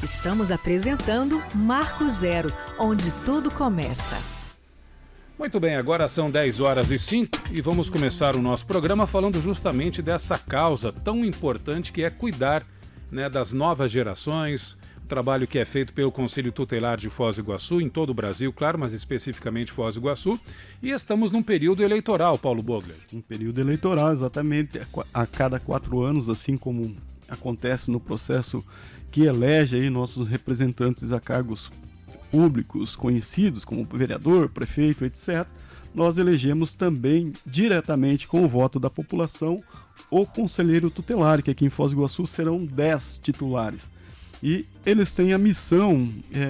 Estamos apresentando Marco Zero, onde tudo começa. Muito bem, agora são 10h05 e vamos começar o nosso programa falando justamente dessa causa tão importante que é cuidar, das novas gerações, o trabalho que é feito pelo Conselho Tutelar de Foz do Iguaçu, em todo o Brasil, claro, mas especificamente Foz do Iguaçu, e estamos num período eleitoral, Paulo Bogler. Um período eleitoral, exatamente, a cada 4 anos, assim como acontece no processo que elege aí nossos representantes a cargos públicos conhecidos como vereador, prefeito, etc., nós elegemos também diretamente com o voto da população o conselheiro tutelar, que aqui em Foz do Iguaçu serão 10 titulares. E eles têm a missão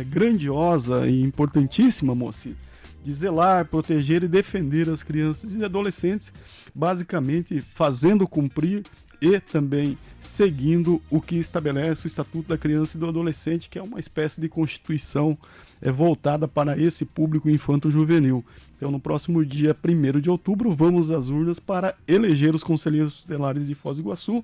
grandiosa e importantíssima, Moacir, de zelar, proteger e defender as crianças e adolescentes, basicamente fazendo cumprir e também seguindo o que estabelece o Estatuto da Criança e do Adolescente, que é uma espécie de constituição voltada para esse público infanto-juvenil. Então, no próximo dia 1º de outubro, vamos às urnas para eleger os conselheiros tutelares de Foz do Iguaçu.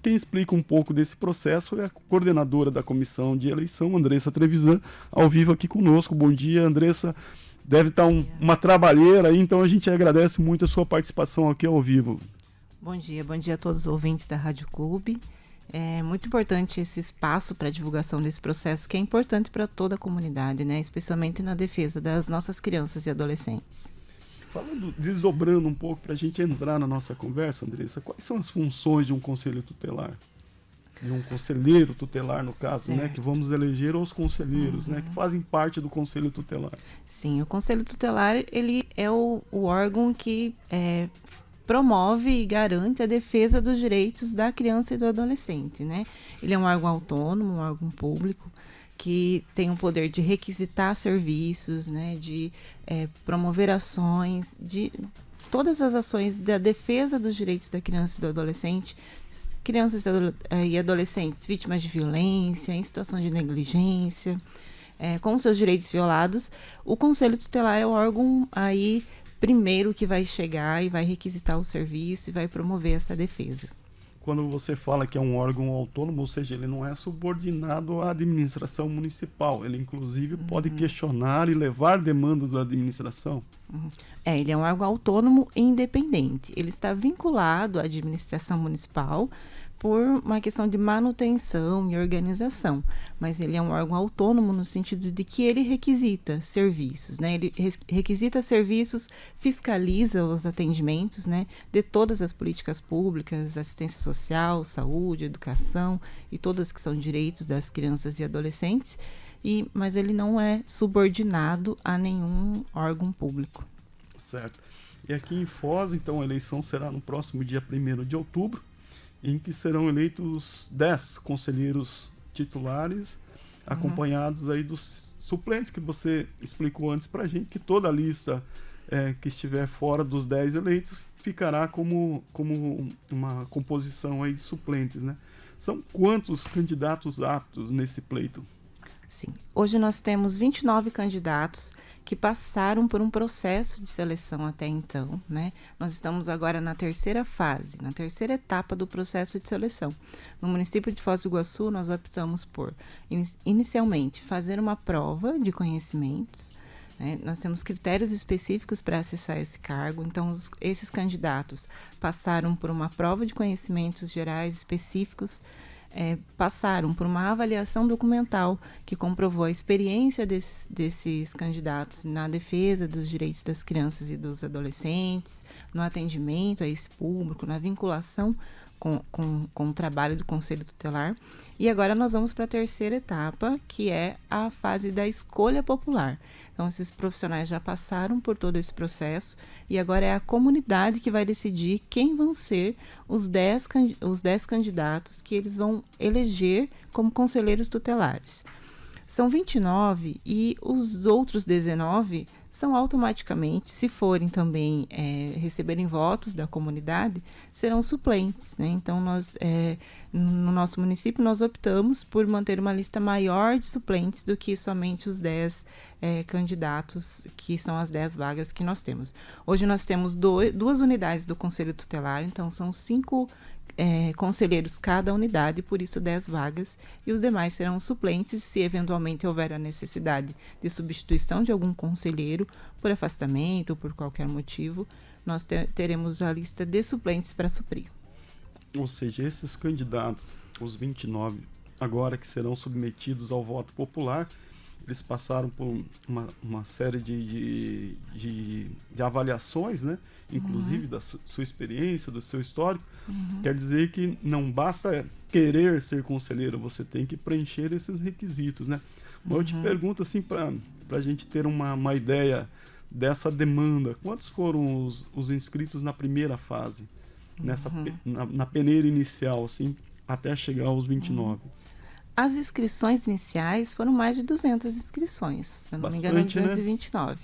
Quem explica um pouco desse processo é a coordenadora da comissão de eleição, Andressa Trevisan, ao vivo aqui conosco. Bom dia, Andressa. Deve estar uma trabalheira aí, então a gente agradece muito a sua participação aqui ao vivo. Bom dia a todos os ouvintes da Rádio Clube. É muito importante esse espaço para a divulgação desse processo, que é importante para toda a comunidade, especialmente na defesa das nossas crianças e adolescentes. Desdobrando um pouco para a gente entrar na nossa conversa, Andressa, quais são as funções de um conselho tutelar? De um conselheiro tutelar, no caso, que vamos eleger os conselheiros, que fazem parte do conselho tutelar. Sim, o conselho tutelar, ele é o órgão que promove e garante a defesa dos direitos da criança e do adolescente, Ele é um órgão autônomo, um órgão público, que tem o poder de requisitar serviços, de promover ações, de todas as ações da defesa dos direitos da criança e do adolescente, crianças e adolescentes vítimas de violência, em situação de negligência, com seus direitos violados. O Conselho Tutelar é o órgão aí primeiro que vai chegar e vai requisitar o serviço e vai promover essa defesa. Quando você fala que é um órgão autônomo, ou seja, ele não é subordinado à administração municipal, ele inclusive pode questionar e levar demandas da administração. Ele é um órgão autônomo e independente. Ele está vinculado à administração municipal por uma questão de manutenção e organização, mas ele é um órgão autônomo no sentido de que ele requisita serviços, Ele requisita serviços, fiscaliza os atendimentos, de todas as políticas públicas, assistência social, saúde, educação e todas que são direitos das crianças e adolescentes, mas ele não é subordinado a nenhum órgão público. Certo. E aqui em Foz, então, a eleição será no próximo dia 1º de outubro, em que serão eleitos 10 conselheiros titulares, acompanhados aí dos suplentes que você explicou antes pra gente, que toda a lista que estiver fora dos 10 eleitos ficará como uma composição aí de suplentes, São quantos candidatos aptos nesse pleito? Sim, hoje nós temos 29 candidatos que passaram por um processo de seleção até então, Nós estamos agora na terceira fase, na terceira etapa do processo de seleção. No município de Foz do Iguaçu, nós optamos por, inicialmente, fazer uma prova de conhecimentos, Nós temos critérios específicos para acessar esse cargo, então esses candidatos passaram por uma prova de conhecimentos gerais específicos, passaram por uma avaliação documental que comprovou a experiência desses candidatos na defesa dos direitos das crianças e dos adolescentes, no atendimento a esse público, na vinculação com o trabalho do Conselho Tutelar. E agora nós vamos para a terceira etapa, que é a fase da escolha popular. Então, esses profissionais já passaram por todo esse processo e agora é a comunidade que vai decidir quem vão ser os 10 candidatos que eles vão eleger como conselheiros tutelares. São 29 e os outros 19 são automaticamente, se forem também receberem votos da comunidade, serão suplentes, né? Então, no nosso município, nós optamos por manter uma lista maior de suplentes do que somente os 10 candidatos, que são as 10 vagas que nós temos. Hoje nós temos 2 unidades do Conselho Tutelar, então são 5 conselheiros cada unidade, por isso 10 vagas, e os demais serão suplentes se eventualmente houver a necessidade de substituição de algum conselheiro por afastamento ou por qualquer motivo, nós teremos a lista de suplentes para suprir. Ou seja, esses candidatos, os 29, agora que serão submetidos ao voto popular, eles passaram por uma série de avaliações, né? Inclusive da sua experiência, do seu histórico. Quer dizer que não basta querer ser conselheiro, você tem que preencher esses requisitos, né? Mas eu te pergunto assim, para a gente ter uma ideia dessa demanda, quantos foram os inscritos na primeira fase, na peneira inicial, assim, até chegar aos 29? As inscrições iniciais foram mais de 200 inscrições, se eu não me engano, 229,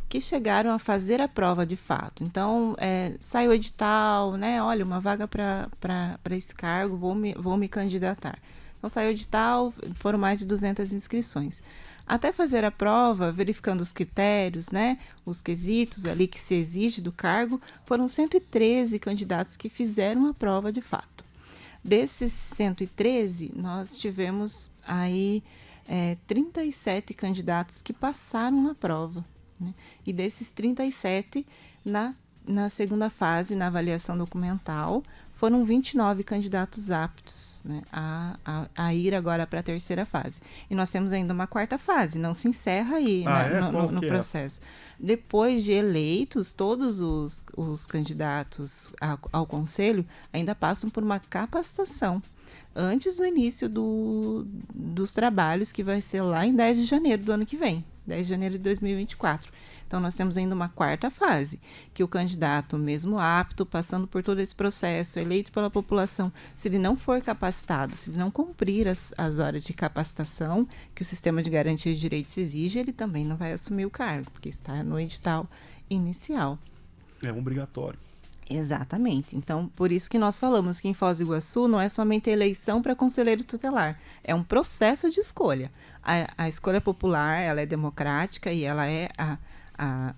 que chegaram a fazer a prova de fato. Então, saiu o edital, né? Olha, uma vaga para esse cargo, vou me candidatar. Então, saiu o edital, foram mais de 200 inscrições. Até fazer a prova, verificando os critérios, né? Os quesitos ali que se exige do cargo, foram 113 candidatos que fizeram a prova de fato. Desses 113, nós tivemos aí 37 candidatos que passaram na prova, né? E desses 37, na segunda fase, na avaliação documental, foram 29 candidatos aptos, né, a ir agora para a terceira fase. E nós temos ainda uma quarta fase, não se encerra aí, né, no processo. Depois de eleitos, todos os candidatos ao conselho ainda passam por uma capacitação antes do início dos trabalhos, que vai ser lá em 10 de janeiro do ano que vem, 10 de janeiro de 2024. Então, nós temos ainda uma quarta fase, que o candidato, mesmo apto, passando por todo esse processo, eleito pela população, se ele não for capacitado, se ele não cumprir as horas de capacitação que o sistema de garantia de direitos exige, ele também não vai assumir o cargo, porque está no edital inicial. É obrigatório. Exatamente. Então, por isso que nós falamos que em Foz do Iguaçu não é somente eleição para conselheiro tutelar, é um processo de escolha. A escolha popular, ela é democrática e ela é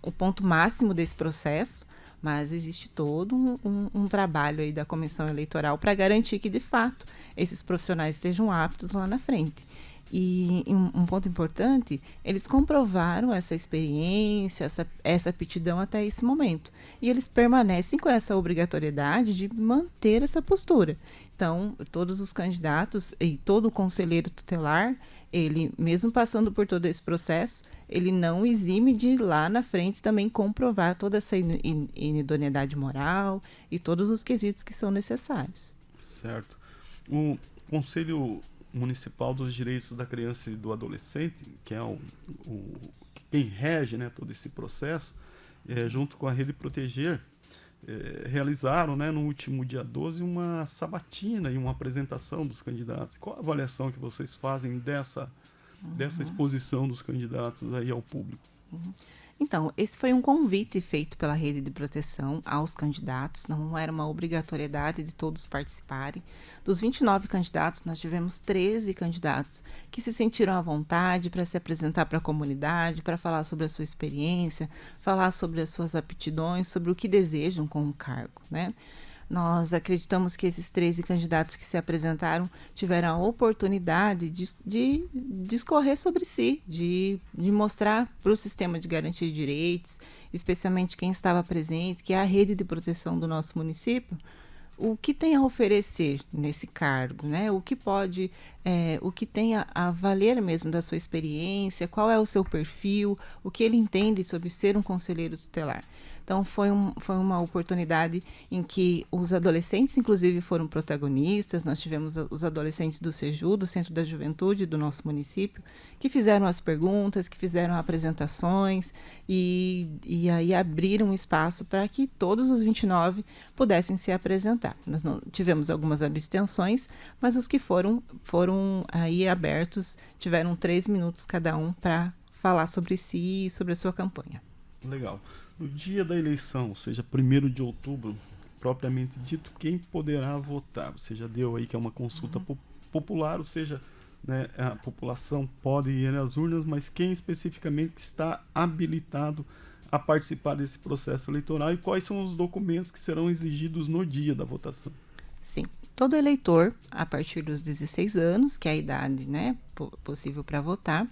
o ponto máximo desse processo, mas existe todo um trabalho aí da comissão eleitoral para garantir que, de fato, esses profissionais estejam aptos lá na frente. E um ponto importante, eles comprovaram essa experiência, essa aptidão até esse momento. E eles permanecem com essa obrigatoriedade de manter essa postura. Então, todos os candidatos e todo o conselheiro tutelar, ele, mesmo passando por todo esse processo, ele não exime de lá na frente também comprovar toda essa inidoneidade moral e todos os quesitos que são necessários. Certo. O Conselho Municipal dos Direitos da Criança e do Adolescente, que é quem rege, né, todo esse processo, junto com a Rede Proteger, realizaram, né, no último dia 12 uma sabatina e uma apresentação dos candidatos. Qual a avaliação que vocês fazem dessa exposição dos candidatos aí ao público? Então, esse foi um convite feito pela Rede de Proteção aos candidatos, não era uma obrigatoriedade de todos participarem. Dos 29 candidatos, nós tivemos 13 candidatos que se sentiram à vontade para se apresentar para a comunidade, para falar sobre a sua experiência, falar sobre as suas aptidões, sobre o que desejam com o cargo, né? Nós acreditamos que esses 13 candidatos que se apresentaram tiveram a oportunidade de discorrer sobre si, de mostrar para o sistema de garantia de direitos, especialmente quem estava presente, que é a rede de proteção do nosso município, o que tem a oferecer nesse cargo, né? O que pode, o que tem a valer mesmo da sua experiência, qual é o seu perfil, o que ele entende sobre ser um conselheiro tutelar. Então, foi uma oportunidade em que os adolescentes, inclusive, foram protagonistas. Nós tivemos os adolescentes do CEJU, do Centro da Juventude do nosso município, que fizeram as perguntas, que fizeram apresentações e aí abriram espaço para que todos os 29 pudessem se apresentar. Nós não tivemos algumas abstenções, mas os que foram aí abertos, tiveram 3 minutos cada um para falar sobre si e sobre a sua campanha. Legal. No dia da eleição, ou seja, 1º de outubro, propriamente dito, quem poderá votar? Você já deu aí que é uma consulta popular, ou seja, né, a população pode ir às urnas, mas quem especificamente está habilitado a participar desse processo eleitoral e quais são os documentos que serão exigidos no dia da votação? Sim, todo eleitor, a partir dos 16 anos, que é a idade, né, possível para votar,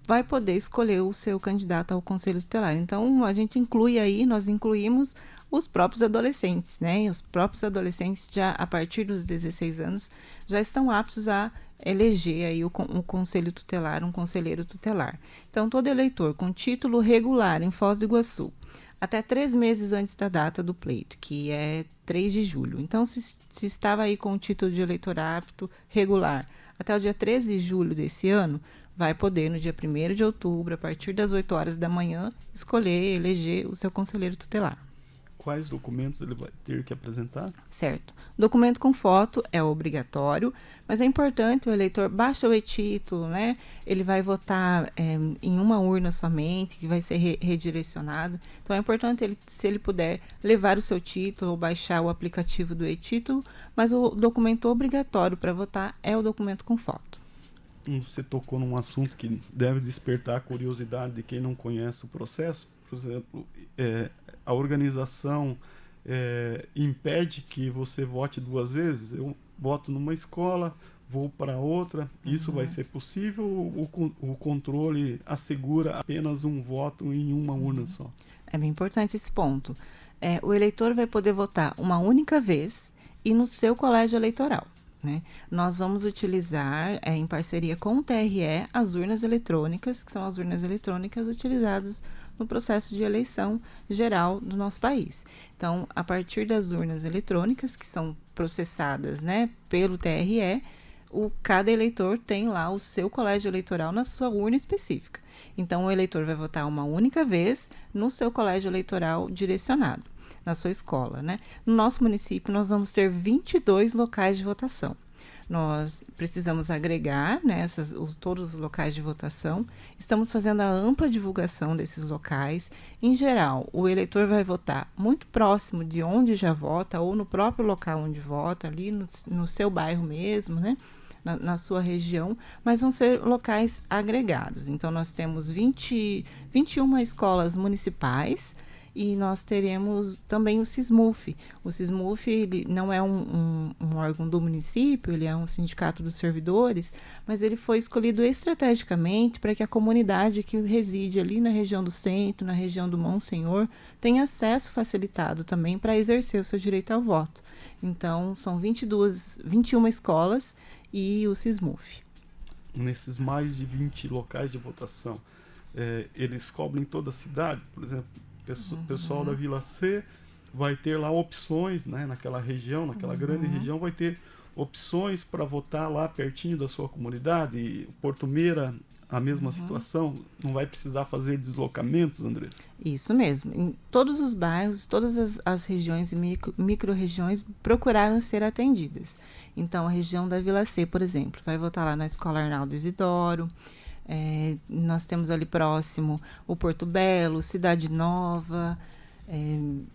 vai poder escolher o seu candidato ao Conselho Tutelar. Então, a gente inclui aí, nós incluímos os próprios adolescentes, né? Os próprios adolescentes, já a partir dos 16 anos, já estão aptos a eleger aí um Conselho Tutelar, um conselheiro tutelar. Então, todo eleitor com título regular em Foz do Iguaçu, até 3 meses antes da data do pleito, que é 3 de julho. Então, se estava aí com o título de eleitor apto regular até o dia 13 de julho desse ano, vai poder, no dia 1º de outubro, a partir das 8 horas da manhã, escolher, eleger o seu conselheiro tutelar. Quais documentos ele vai ter que apresentar? Certo. Documento com foto é obrigatório, mas é importante o eleitor baixa o e-título, né? Ele vai votar em uma urna somente, que vai ser redirecionado. Então é importante, se ele puder, levar o seu título ou baixar o aplicativo do e-título, mas o documento obrigatório para votar é o documento com foto. Você tocou num assunto que deve despertar a curiosidade de quem não conhece o processo. Por exemplo, a organização impede que você vote 2 vezes. Eu voto numa escola, vou para outra. Isso vai ser possível ou o controle assegura apenas um voto em uma urna só? É bem importante esse ponto. O eleitor vai poder votar uma única vez e no seu colégio eleitoral. Né? Nós vamos utilizar, em parceria com o TRE, as urnas eletrônicas, que são as urnas eletrônicas utilizadas no processo de eleição geral do nosso país. Então, a partir das urnas eletrônicas, que são processadas, né, pelo TRE, cada eleitor tem lá o seu colégio eleitoral na sua urna específica. Então, o eleitor vai votar uma única vez no seu colégio eleitoral direcionado, na sua escola, né? No nosso município, nós vamos ter 22 locais de votação. Nós precisamos agregar, né, todos os locais de votação. Estamos fazendo a ampla divulgação desses locais. Em geral, o eleitor vai votar muito próximo de onde já vota ou no próprio local onde vota, ali no seu bairro mesmo, né? Na sua região, mas vão ser locais agregados. Então, nós temos 21 escolas municipais, e nós teremos também o SISMUF. O SISMUF, ele não é um órgão do município, ele é um sindicato dos servidores, mas ele foi escolhido estrategicamente para que a comunidade que reside ali na região do centro, na região do Monsenhor, tenha acesso facilitado também para exercer o seu direito ao voto. Então, são 21 escolas e o SISMUF. Nesses mais de 20 locais de votação, eles cobrem toda a cidade? Por exemplo, pessoal da Vila C vai ter lá opções, né, naquela região, naquela grande região, vai ter opções para votar lá pertinho da sua comunidade. E Porto Meira, a mesma situação, não vai precisar fazer deslocamentos, Andressa? Isso mesmo. Em todos os bairros, todas as regiões e micro-regiões procuraram ser atendidas. Então, a região da Vila C, por exemplo, vai votar lá na Escola Arnaldo Isidoro. Nós temos ali próximo o Porto Belo, Cidade Nova,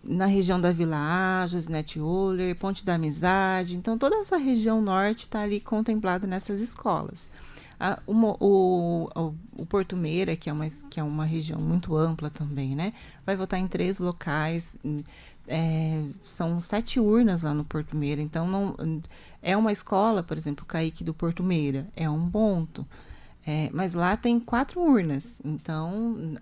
na região da Vila Ajas, Netioler, Ponte da Amizade. Então, toda essa região norte está ali contemplada nessas escolas. O Porto Meira, que é uma região muito ampla também, né? Vai votar em 3 locais. São 7 urnas lá no Porto Meira. Então, não é uma escola, por exemplo, o CAIC do Porto Meira, é um ponto. Mas lá tem 4 urnas, então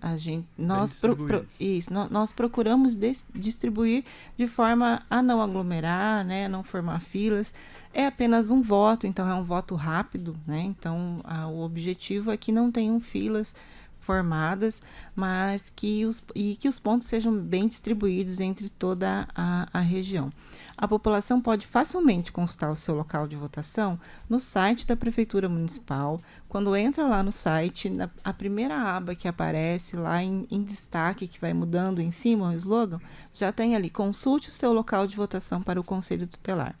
nós procuramos distribuir de forma a não aglomerar, né, não formar filas. É apenas um voto, então é um voto rápido, né? Então o objetivo é que não tenham filas formadas, mas que os pontos sejam bem distribuídos entre toda a região. A população pode facilmente consultar o seu local de votação no site da Prefeitura Municipal. Quando entra lá no site, a primeira aba que aparece lá em destaque, que vai mudando em cima o slogan, já tem ali: consulte o seu local de votação para o Conselho Tutelar.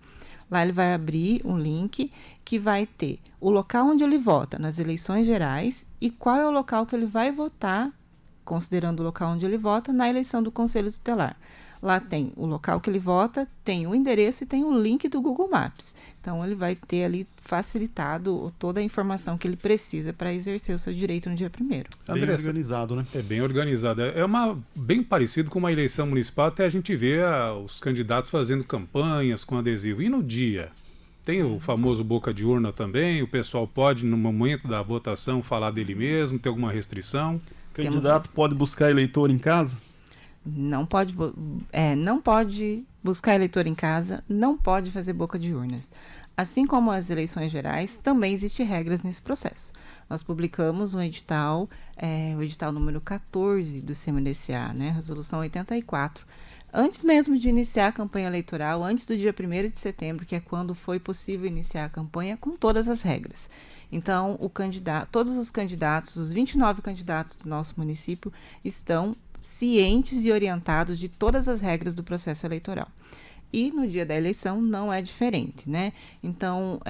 Lá ele vai abrir um link que vai ter o local onde ele vota nas eleições gerais e qual é o local que ele vai votar considerando o local onde ele vota, na eleição do Conselho Tutelar. Lá tem o local que ele vota, tem o endereço e tem o link do Google Maps. Então, ele vai ter ali facilitado toda a informação que ele precisa para exercer o seu direito no dia 1º. Bem organizado, né? É bem organizado. É bem parecido com uma eleição municipal, até a gente vê os candidatos fazendo campanhas com adesivo. E no dia? Tem o famoso boca de urna também, o pessoal pode, no momento da votação, falar dele mesmo, tem alguma restrição? O candidato pode buscar eleitor em casa? Não pode buscar eleitor em casa, não pode fazer boca de urnas. Assim como as eleições gerais, também existem regras nesse processo. Nós publicamos um edital, o edital número 14 do CMDCA, né, resolução 84, antes mesmo de iniciar a campanha eleitoral, antes do dia 1º de setembro, que é quando foi possível iniciar a campanha, com todas as regras. Então, todos os candidatos, os 29 candidatos do nosso município, estão cientes e orientados de todas as regras do processo eleitoral. E no dia da eleição não é diferente, né? Então,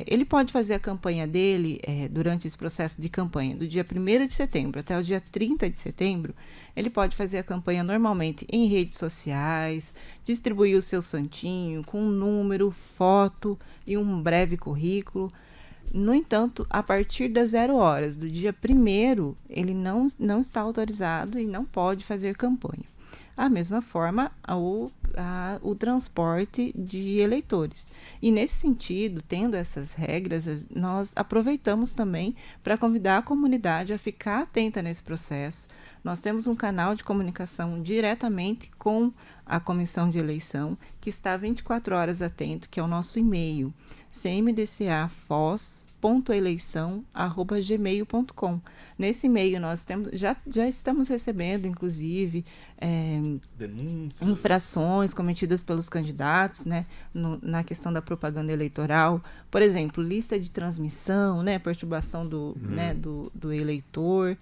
ele pode fazer a campanha dele durante esse processo de campanha, do dia 1º de setembro até o dia 30 de setembro, ele pode fazer a campanha normalmente em redes sociais, distribuir o seu santinho com um número, foto e um breve currículo. No entanto, a partir das 0 horas do dia 1º, ele não está autorizado e não pode fazer campanha. A mesma forma, o transporte de eleitores. E nesse sentido, tendo essas regras, nós aproveitamos também para convidar a comunidade a ficar atenta nesse processo. Nós temos um canal de comunicação diretamente com a comissão de eleição, que está 24 horas atento, que é o nosso e-mail, cmdca.eleição@gmail.com. Nesse e-mail nós já estamos recebendo, inclusive, denúncias, infrações cometidas pelos candidatos, né, na questão da propaganda eleitoral. Por exemplo, lista de transmissão, né, perturbação do eleitor.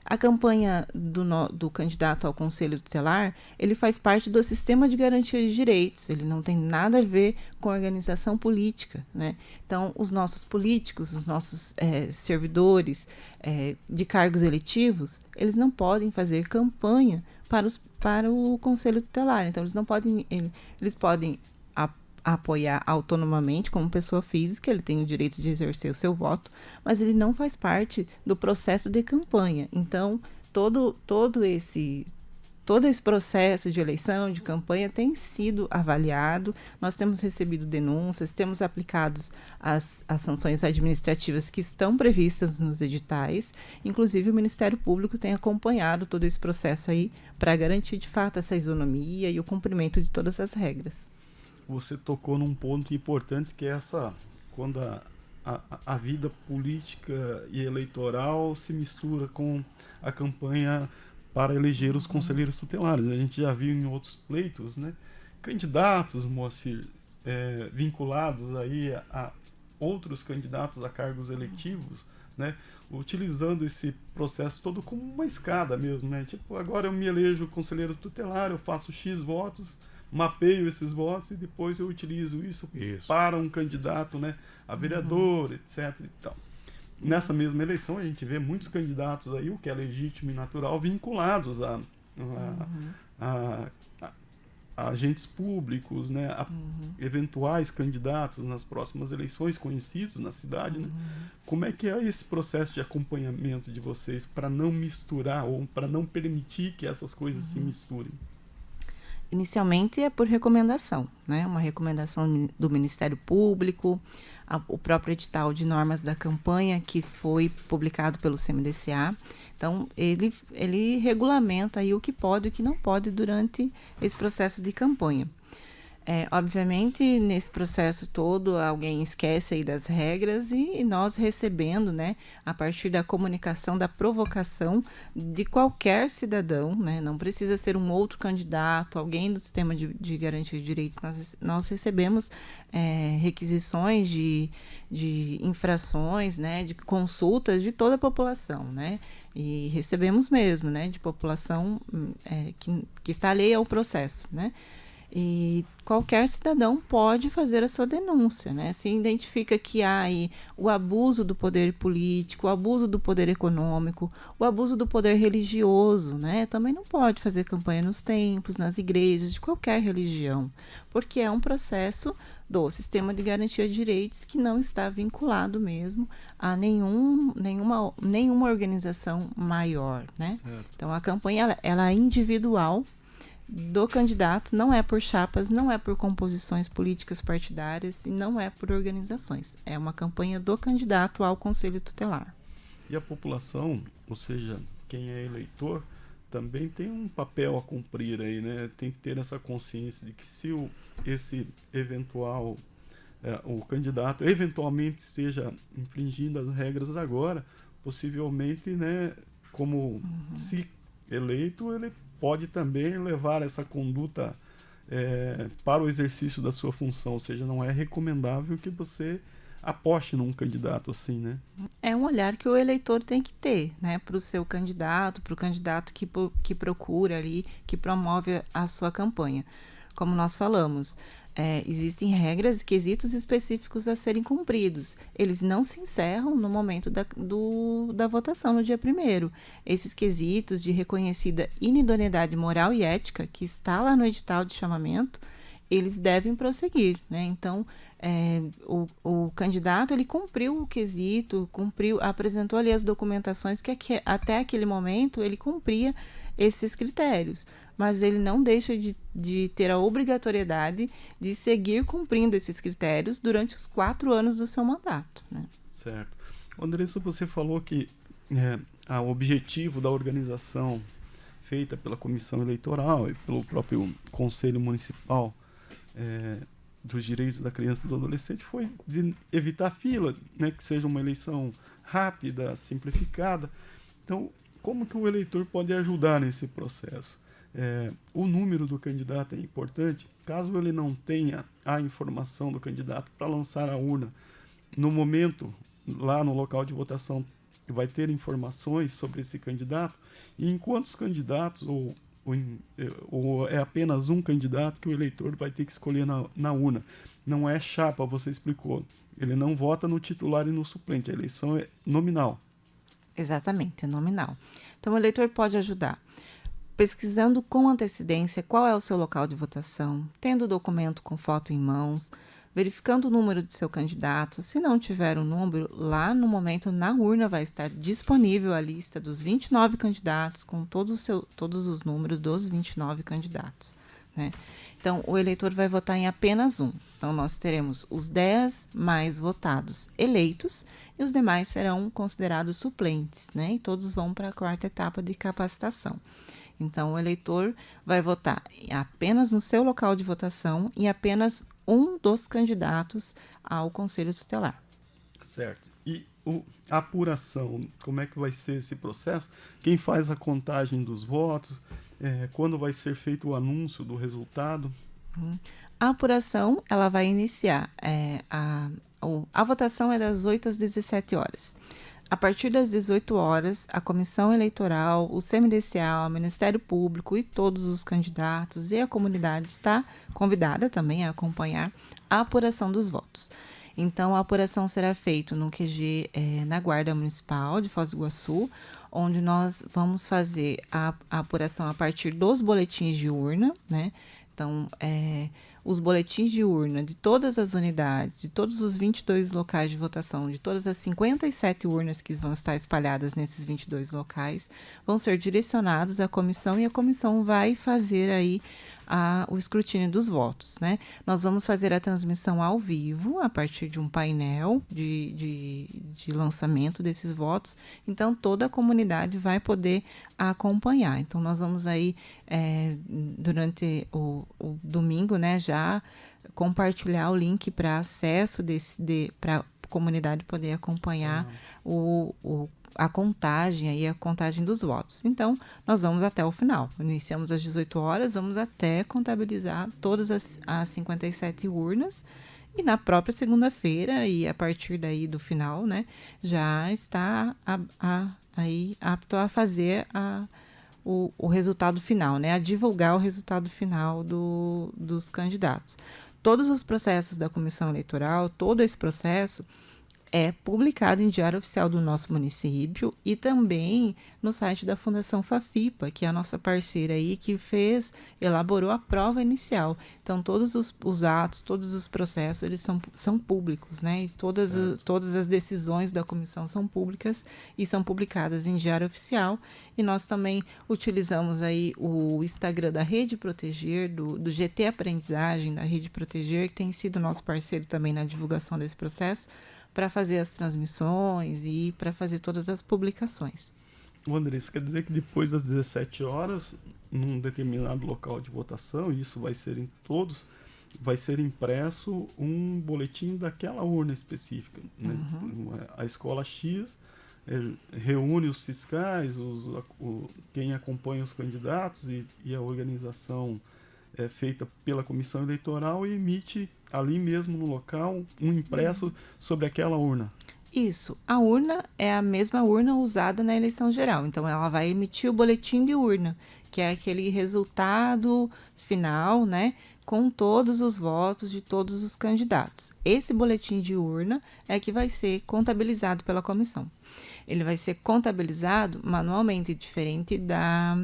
A campanha do candidato ao Conselho Tutelar, ele faz parte do sistema de garantia de direitos, ele não tem nada a ver com organização política, né? Então, os nossos políticos, os nossos servidores de cargos eletivos, eles não podem fazer campanha para o Conselho Tutelar, então eles podem apoiar autonomamente como pessoa física, ele tem o direito de exercer o seu voto, mas ele não faz parte do processo de campanha. Então, todo esse processo de eleição, de campanha, tem sido avaliado. Nós temos recebido denúncias, temos aplicado as sanções administrativas que estão previstas nos editais. Inclusive, o Ministério Público tem acompanhado todo esse processo aí para garantir, de fato, essa isonomia e o cumprimento de todas as regras. Você tocou num ponto importante, que é quando a vida política e eleitoral se mistura com a campanha para eleger os conselheiros tutelares. A gente já viu em outros pleitos, né, candidatos, Moacir, vinculados aí a outros candidatos a cargos eletivos, né, utilizando esse processo todo como uma escada mesmo, né? Tipo, agora eu me elejo conselheiro tutelar, eu faço X votos, mapeio esses votos e depois eu utilizo isso. Para um candidato, né, a vereador, etc. Então, nessa mesma eleição a gente vê muitos candidatos aí, o que é legítimo e natural, vinculados a agentes públicos, né, a eventuais candidatos nas próximas eleições, conhecidos na cidade, né? Como é que é esse processo de acompanhamento de vocês para não misturar ou para não permitir que essas coisas se misturem? Inicialmente é por recomendação, né? Uma recomendação do Ministério Público, o próprio edital de normas da campanha que foi publicado pelo CMDCA. Então, ele regulamenta aí o que pode e o que não pode durante esse processo de campanha. Obviamente, nesse processo todo, alguém esquece aí das regras e nós recebendo, né, a partir da comunicação, da provocação de qualquer cidadão, né, não precisa ser um outro candidato, alguém do sistema de garantia de direitos, nós recebemos requisições de infrações, né, de consultas de toda a população, né, e recebemos mesmo, né, de população que está alheia ao processo, né. E qualquer cidadão pode fazer a sua denúncia, né? Se identifica que há aí o abuso do poder político, o abuso do poder econômico, o abuso do poder religioso, né? Também não pode fazer campanha nos templos, nas igrejas, de qualquer religião, porque é um processo do sistema de garantia de direitos que não está vinculado mesmo a nenhuma organização maior, né? Certo. Então, a campanha ela é individual do candidato, não é por chapas, não é por composições políticas partidárias e não é por organizações. É uma campanha do candidato ao Conselho Tutelar. E a população, ou seja, quem é eleitor, também tem um papel a cumprir aí, né? Tem que ter essa consciência de que se esse eventual, o candidato eventualmente esteja infringindo as regras agora, possivelmente, né, como se eleito, ele pode também levar essa conduta para o exercício da sua função, ou seja, não é recomendável que você aposte num candidato assim, né? É um olhar que o eleitor tem que ter, né, para o seu candidato, para o candidato que procura ali, que promove a sua campanha. Como nós falamos, existem regras e quesitos específicos a serem cumpridos. Eles não se encerram no momento da votação, no dia 1º. Esses quesitos de reconhecida inidoneidade moral e ética, que está lá no edital de chamamento, eles devem prosseguir, né? Então, o candidato, ele cumpriu o quesito, apresentou ali as documentações que até aquele momento ele cumpria esses critérios, mas ele não deixa de ter a obrigatoriedade de seguir cumprindo esses critérios durante os 4 anos do seu mandato, né? Certo. Andressa, você falou que o objetivo da organização feita pela Comissão Eleitoral e pelo próprio Conselho Municipal dos Direitos da Criança e do Adolescente foi de evitar fila, né, que seja uma eleição rápida, simplificada. Então, como que o eleitor pode ajudar nesse processo? O número do candidato é importante. Caso ele não tenha a informação do candidato para lançar a urna, no momento, lá no local de votação, vai ter informações sobre esse candidato, e em quantos candidatos, ou é apenas um candidato que o eleitor vai ter que escolher na urna. Não é chapa, você explicou. Ele não vota no titular e no suplente, a eleição é nominal. Exatamente, é nominal. Então, o eleitor pode ajudar pesquisando com antecedência qual é o seu local de votação, tendo o documento com foto em mãos, verificando o número do seu candidato. Se não tiver o número, lá no momento na urna vai estar disponível a lista dos 29 candidatos com todos os números dos 29 candidatos, né? Então, o eleitor vai votar em apenas um. Então, nós teremos os 10 mais votados eleitos e os demais serão considerados suplentes, né? E todos vão para a 4ª etapa de capacitação. Então, o eleitor vai votar apenas no seu local de votação e apenas um dos candidatos ao Conselho Tutelar. Certo. E a apuração, como é que vai ser esse processo? Quem faz a contagem dos votos? Quando vai ser feito o anúncio do resultado? A apuração, ela vai iniciar. A votação é das 8 às 17 horas. A partir das 18 horas, a Comissão Eleitoral, o CMDCA, o Ministério Público e todos os candidatos e a comunidade está convidada também a acompanhar a apuração dos votos. Então, a apuração será feita no QG na Guarda Municipal de Foz do Iguaçu, onde nós vamos fazer a apuração a partir dos boletins de urna, né? Então, os boletins de urna de todas as unidades, de todos os 22 locais de votação, de todas as 57 urnas que vão estar espalhadas nesses 22 locais, vão ser direcionados à comissão e a comissão vai fazer aí o escrutínio dos votos, né? Nós vamos fazer a transmissão ao vivo a partir de um painel de lançamento desses votos, então toda a comunidade vai poder acompanhar. Então nós vamos aí durante o domingo, né, já compartilhar o link para acesso para a comunidade poder acompanhar a contagem dos votos. Então, nós vamos até o final. Iniciamos às 18 horas, vamos até contabilizar todas as 57 urnas e na própria segunda-feira e a partir daí do final, né, já está aí apto a fazer o resultado final, né? A divulgar o resultado final dos candidatos. Todos os processos da comissão eleitoral, todo esse processo é publicado em Diário Oficial do nosso município e também no site da Fundação Fafipa, que é a nossa parceira aí, que elaborou a prova inicial. Então, todos os atos, todos os processos, eles são públicos, né? E todas as decisões da comissão são públicas e são publicadas em Diário Oficial. E nós também utilizamos aí o Instagram da Rede Proteger, do GT Aprendizagem, da Rede Proteger, que tem sido nosso parceiro também na divulgação desse processo, para fazer as transmissões e para fazer todas as publicações. Andressa, quer dizer que depois das 17 horas, num determinado local de votação, e isso vai ser em todos, vai ser impresso um boletim daquela urna específica, né? A escola X reúne os fiscais, quem acompanha os candidatos e a organização feita pela comissão eleitoral e emite ali mesmo no local um impresso sobre aquela urna. Isso. A urna é a mesma urna usada na eleição geral. Então, ela vai emitir o boletim de urna, que é aquele resultado final, né, com todos os votos de todos os candidatos. Esse boletim de urna é que vai ser contabilizado pela comissão. Ele vai ser contabilizado manualmente, diferente da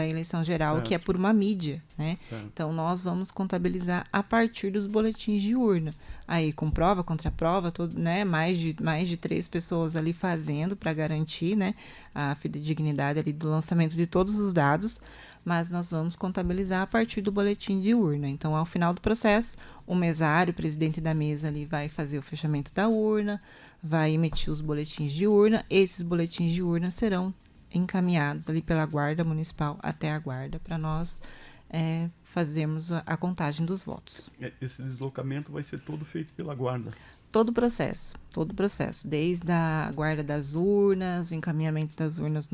eleição geral, certo, que é por uma mídia, né? Certo. Então, nós vamos contabilizar a partir dos boletins de urna. Aí, com prova, contraprova, né? mais de 3 pessoas ali fazendo para garantir, né, a fidedignidade ali do lançamento de todos os dados, mas nós vamos contabilizar a partir do boletim de urna. Então, ao final do processo, o mesário, o presidente da mesa ali, vai fazer o fechamento da urna, vai emitir os boletins de urna. Esses boletins de urna serão encaminhados ali pela Guarda Municipal até a Guarda para nós fazermos a contagem dos votos. Esse deslocamento vai ser todo feito pela Guarda? Todo o processo, desde a guarda das urnas, o encaminhamento das urnas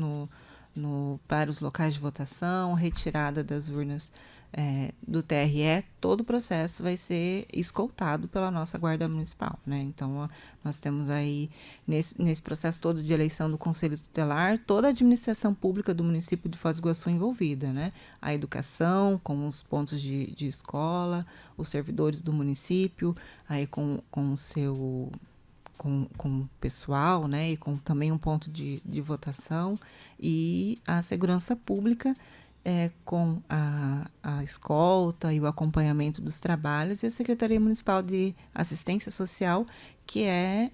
para os locais de votação, retirada das urnas do TRE, todo o processo vai ser escoltado pela nossa Guarda Municipal, né? Então, nós temos aí, nesse processo todo de eleição do Conselho Tutelar, toda a administração pública do município de Foz do Iguaçu envolvida, né? A educação, com os pontos de escola, os servidores do município, aí com o pessoal, né? E com também um ponto de votação, e a segurança pública, com a escolta e o acompanhamento dos trabalhos, e a Secretaria Municipal de Assistência Social, que é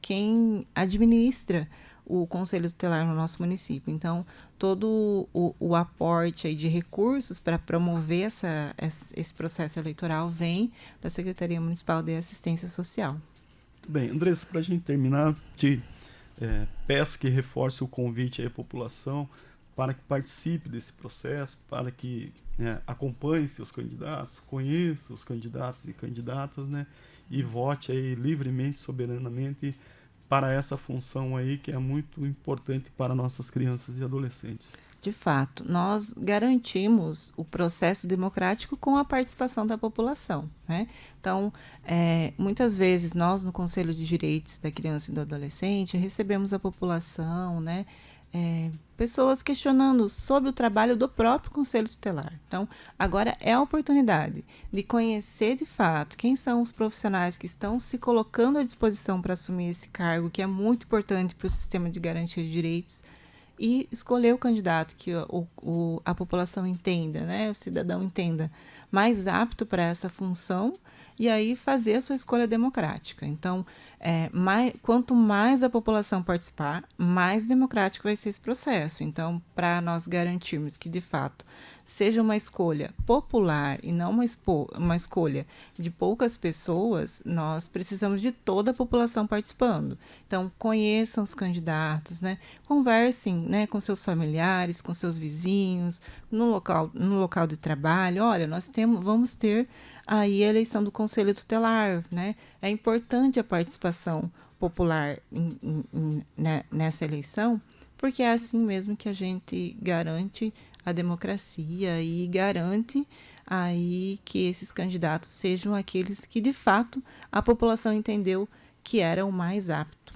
quem administra o Conselho Tutelar no nosso município. Então, todo o aporte aí de recursos para promover esse processo eleitoral vem da Secretaria Municipal de Assistência Social. Muito bem. Andressa, para a gente terminar, peço que reforce o convite à população para que participe desse processo, para que acompanhe seus candidatos, conheça os candidatos e candidatas, né, e vote aí livremente, soberanamente para essa função aí que é muito importante para nossas crianças e adolescentes. De fato, nós garantimos o processo democrático com a participação da população, né? Então, muitas vezes nós no Conselho de Direitos da Criança e do Adolescente recebemos a população, né? Pessoas questionando sobre o trabalho do próprio Conselho Tutelar. Então, agora é a oportunidade de conhecer de fato quem são os profissionais que estão se colocando à disposição para assumir esse cargo, que é muito importante para o sistema de garantia de direitos, e escolher o candidato que a população entenda, né, o cidadão entenda, mais apto para essa função, e aí fazer a sua escolha democrática. Então, quanto mais a população participar, mais democrático vai ser esse processo. Então, para nós garantirmos que, de fato, seja uma escolha popular e não uma escolha de poucas pessoas, nós precisamos de toda a população participando. Então, conheçam os candidatos, né? Conversem, né, com seus familiares, com seus vizinhos, no local de trabalho. Olha, vamos ter aí a eleição do Conselho Tutelar, né? É importante a participação popular nessa eleição, porque é assim mesmo que a gente garante a democracia e garante aí que esses candidatos sejam aqueles que, de fato, a população entendeu que era o mais apto.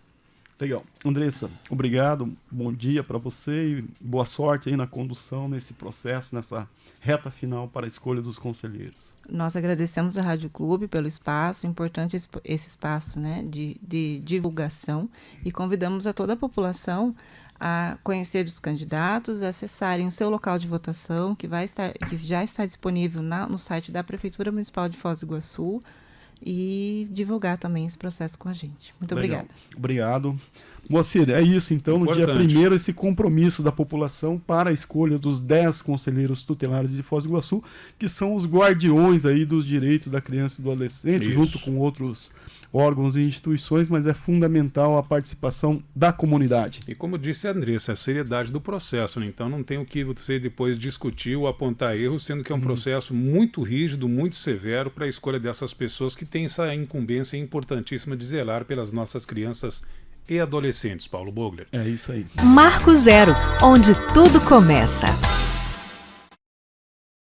Legal. Andressa, obrigado, bom dia para você e boa sorte aí na condução nesse processo, nessa reta final para a escolha dos conselheiros. Nós agradecemos a Rádio Clube pelo espaço, importante esse espaço, né, de divulgação, e convidamos a toda a população a conhecer os candidatos, a acessarem o seu local de votação, que já está disponível no site da Prefeitura Municipal de Foz do Iguaçu, e divulgar também esse processo com a gente. Muito obrigada. Obrigado. Moacir, é isso então, no dia 1º, esse compromisso da população para a escolha dos 10 conselheiros tutelares de Foz do Iguaçu, que são os guardiões aí dos direitos da criança e do adolescente, junto com outros órgãos e instituições, mas é fundamental a participação da comunidade. E como disse a Andressa, a seriedade do processo, né? Então não tem o que você depois discutir ou apontar erros, sendo que é um processo muito rígido, muito severo para a escolha dessas pessoas que têm essa incumbência importantíssima de zelar pelas nossas crianças e adolescentes. Paulo Bogler. É isso aí. Marco Zero, onde tudo começa.